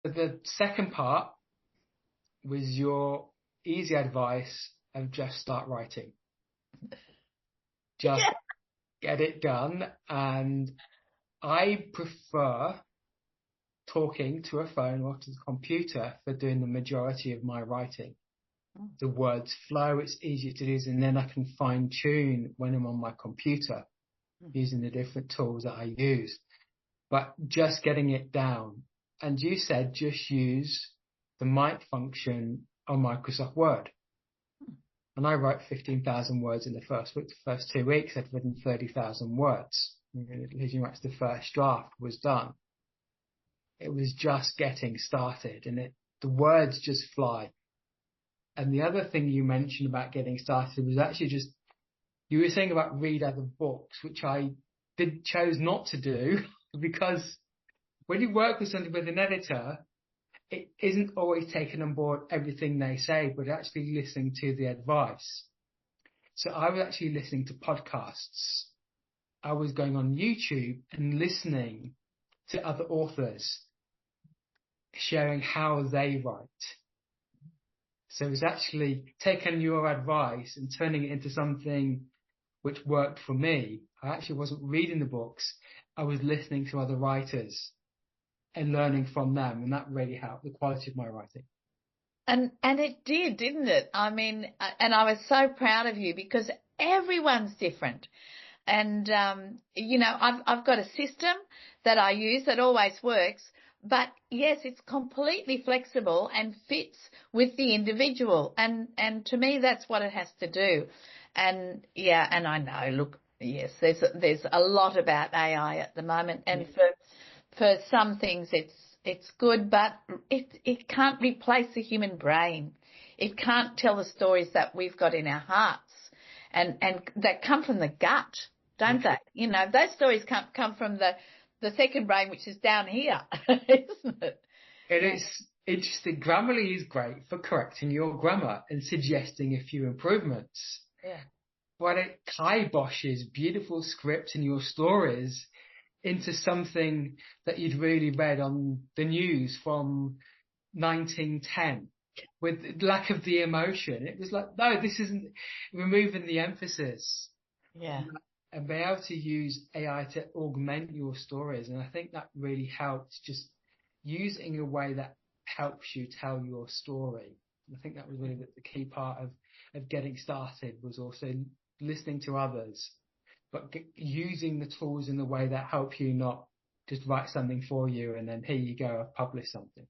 But the second part was your easy advice of just start writing. Just get it done. And I prefer talking to a phone or to the computer for doing the majority of my writing. The words flow, it's easier to use, and then I can fine tune when I'm on my computer using the different tools that I use. But just getting it down. And you said just use the mic function on Microsoft Word. And I wrote 15,000 words in the first 2 weeks. I'd written 30,000 words. Pretty much the first draft was done. It was just getting started, and the words just fly. And the other thing you mentioned about getting started was actually just, you were saying about read other books, which I chose not to do because when you work with something with an editor, it isn't always taking on board everything they say, but actually listening to the advice. So I was actually listening to podcasts. I was going on YouTube and listening to other authors sharing how they write. So it was actually taking your advice and turning it into something which worked for me. I actually wasn't reading the books. I was listening to other writers and learning from them. And that really helped the quality of my writing. And it did, didn't it? I mean, and I was so proud of you because everyone's different. And, I've got a system that I use that always works. But yes, it's completely flexible and fits with the individual. And to me, that's what it has to do. And yeah, and I know, look, yes, there's a lot about AI at the moment. And for some things it's good, but it can't replace the human brain. It can't tell the stories that we've got in our hearts and that come from the gut, don't they? You know, those stories come from the second brain, which is down here, isn't it? It is interesting. Grammarly is great for correcting your grammar and suggesting a few improvements. Yeah. But it kiboshes beautiful scripts in your stories into something that you'd really read on the news from 1910 with lack of the emotion. It was like, no, this isn't, removing the emphasis. Yeah. And be able to use AI to augment your stories. And I think that really helped, just using a way that helps you tell your story. And I think that was really the key part of getting started, was also listening to others, but using the tools in the way that help you, not just write something for you and then here you go, I've published something.